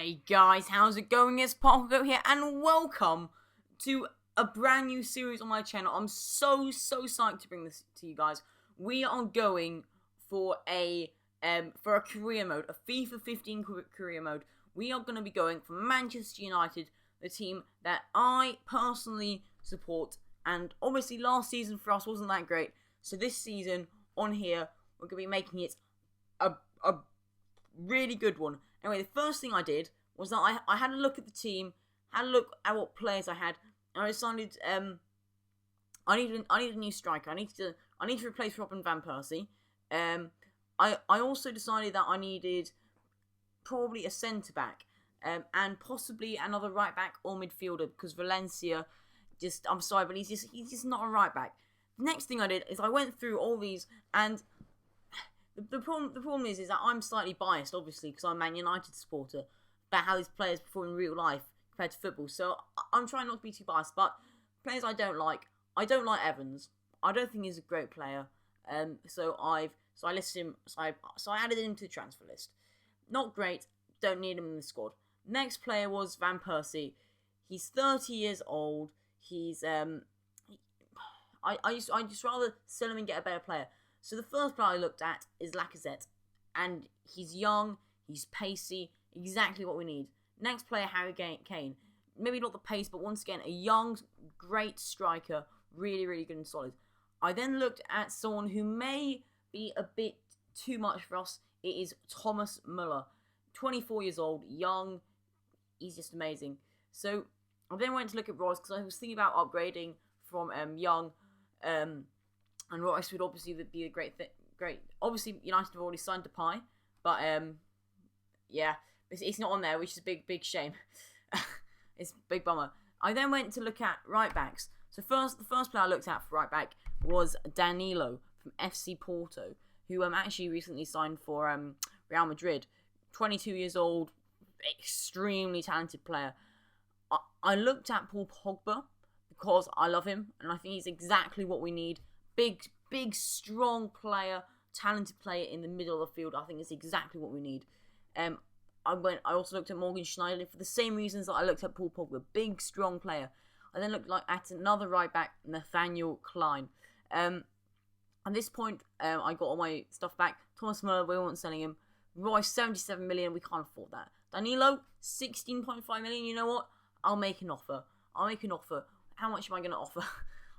Hey guys, how's it going? It's Parker here, and welcome to a brand new series on my channel. I'm so psyched to bring this to you guys. We are going for a career mode, a FIFA 15 career mode. We are going to be going for Manchester United, the team that I personally support. And obviously, last season for us wasn't that great. So this season on here, we're going to be making it a really good one. Anyway, the first thing I did was that I had a look at the team, had a look at what players I had, and I decided I need a new striker. I need to replace Robin van Persie. I also decided that I needed probably a centre back, and possibly another right back or midfielder, because Valencia, I'm sorry, but he's just not a right back. The next thing I did is I went through all these, and the problem is that I'm slightly biased, obviously, because I'm a Man United supporter, about how these players perform in real life compared to football. So I'm trying not to be too biased. But players I don't like Evans. I don't think he's a great player. So I listed him. So I added him to the transfer list. Not great. Don't need him in the squad. Next player was Van Persie. He's 30 years old. He's I just rather sell him and get a better player. So the first player I looked at is Lacazette, and he's young, he's pacey, exactly what we need. Next player, Harry Kane. Maybe not the pace, but once again, a young, great striker, really, really good and solid. I then looked at someone who may be a bit too much for us. It is Thomas Müller, 24 years old, young, he's just amazing. So I then went to look at Royce, because I was thinking about upgrading from young, and Royce would obviously be a great. Obviously, United have already signed Depay, but yeah, it's not on there, which is a big shame. It's a big bummer. I then went to look at right backs. So the first player I looked at for right back was Danilo from FC Porto, who actually recently signed for Real Madrid. 22 years old, extremely talented player. I looked at Paul Pogba because I love him, and I think he's exactly what we need. Big, strong player, talented player in the middle of the field. I think it's exactly what we need. I also looked at Morgan Schneiderlin for the same reasons that I looked at Paul Pogba. Big, strong player. I then looked at another right back, Nathaniel Klein. At this point, I got all my stuff back. Thomas Müller, we weren't selling him. Royce, 77 million, we can't afford that. Danilo, 16.5 million. You know what? I'll make an offer. How much am I going to offer?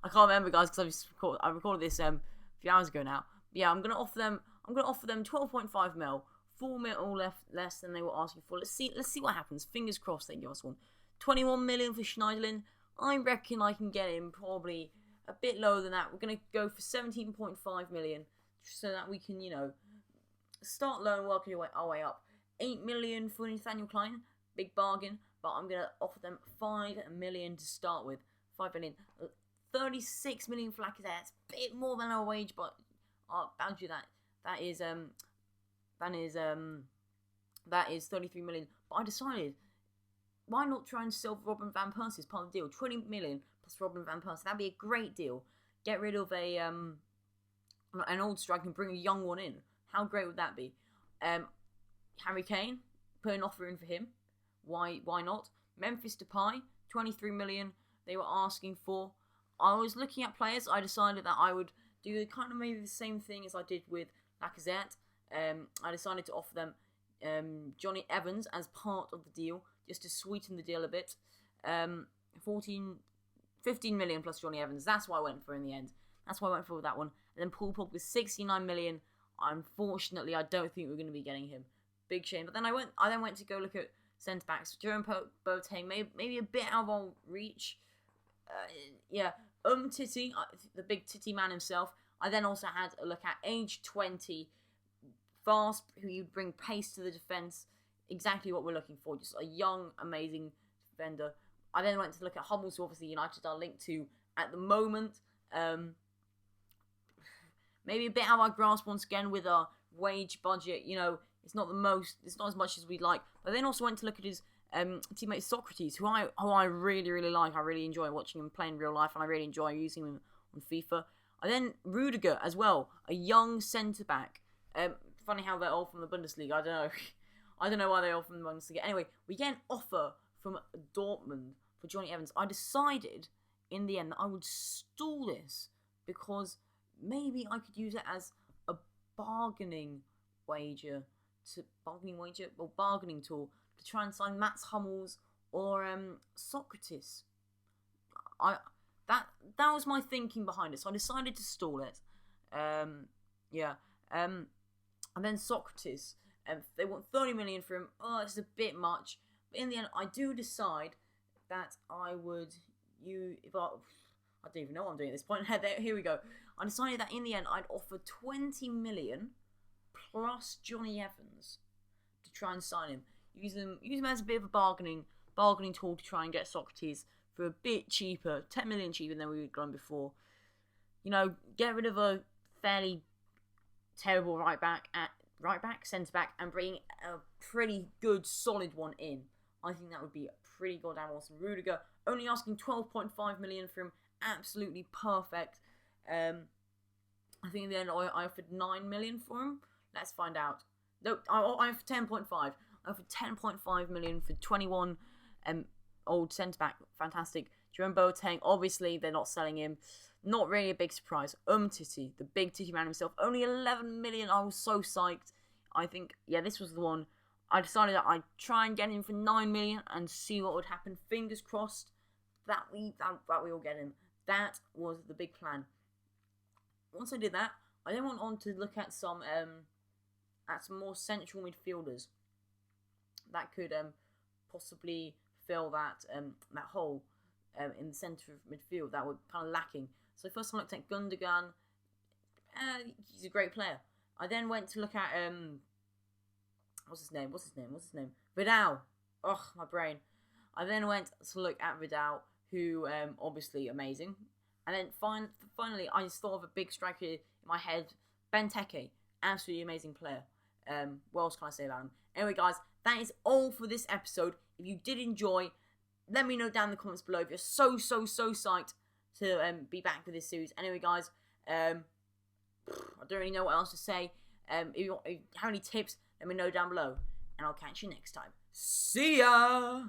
I can't remember, guys, because I recorded this a few hours ago now. But yeah, I'm gonna offer them 12.5 mil, 4 mil less than they were asking for. Let's see what happens. Fingers crossed they give us one. 21 million for Schneiderlin. I reckon I can get him probably a bit lower than that. We're gonna go for 17.5 million, so that we can, start low and work our way up. 8 million for Nathaniel Klein, big bargain. But I'm gonna offer them 5 million to start with. 5 million. 36 million for Lacazette. That's a bit more than our wage, but I'll bound you that is 33 million. But I decided, why not try and sell Robin van Persie as part of the deal? 20 million plus Robin van Persie. That'd be a great deal. Get rid of an old striker and bring a young one in. How great would that be? Harry Kane, put an offer in for him. Why not? Memphis Depay, 23 million they were asking for. I was looking at players. I decided that I would do kind of maybe the same thing as I did with Lacazette. I decided to offer them Johnny Evans as part of the deal, just to sweeten the deal a bit. 15 million plus Johnny Evans. That's what I went for in the end. That's why I went for that one. And then Paul Pogba with 69 million. Unfortunately, I don't think we're going to be getting him. Big shame. But then I went to go look at centre backs. Jerome Boateng, maybe a bit out of our reach. Yeah. Titty, the big titty man himself. I then also had a look at age 20, fast, who you'd bring pace to the defence. Exactly what we're looking for. Just a young, amazing defender. I then went to look at Hummels, who obviously United are linked to at the moment. Maybe a bit out of our grasp once again with our wage budget. It's not as much as we'd like. But I then also went to look at his teammate Socrates, who I really, really like. I really enjoy watching him play in real life, and I really enjoy using him on FIFA. And then Rudiger as well, a young centre back. Funny how they're all from the Bundesliga. I don't know. I don't know why they offer him the Bundesliga. Anyway, we get an offer from Dortmund for Johnny Evans. I decided in the end that I would stall this because maybe I could use it as a bargaining tool to try and sign Mats Hummels or Socrates. That was my thinking behind it, so I decided to stall it. And then Socrates, they want 30 million for him. Oh, it's a bit much. But in the end, I do decide that I would. I don't even know what I'm doing at this point. Here we go. I decided that in the end, I'd offer 20 million plus Johnny Evans to try and sign him. Use him as a bit of a bargaining tool to try and get Socrates for a bit cheaper, 10 million cheaper than we had gone before. Get rid of a fairly terrible centre back, and bring a pretty good, solid one in. I think that would be pretty goddamn awesome. Rudiger, only asking 12.5 million for him, absolutely perfect. I think in the end I offered 9 million for him. Let's find out. No, I offered 10.5. I offered 10.5 million for 21 old centre back. Fantastic. Jerome Boateng, obviously they're not selling him. Not really a big surprise. Titi, the big Titi man himself, only 11 million. I was so psyched. I think, this was the one. I decided that I'd try and get him for 9 million and see what would happen. Fingers crossed that we all get him. That was the big plan. Once I did that, I then went on to look at some more central midfielders that could possibly fill that hole in the centre of midfield that were kind of lacking. So first I looked at Gundogan. He's a great player. I then went to look at what's his name? Vidal. Oh, my brain. I then went to look at Vidal, who obviously amazing. And then finally, I just thought of a big striker in my head, Benteke, absolutely amazing player. What else can I say about him? Anyway, guys, that is all for this episode. If you did enjoy, let me know down in the comments below. If you're so psyched to be back with this series. Anyway, guys, I don't really know what else to say. If you have any tips, let me know down below. And I'll catch you next time. See ya!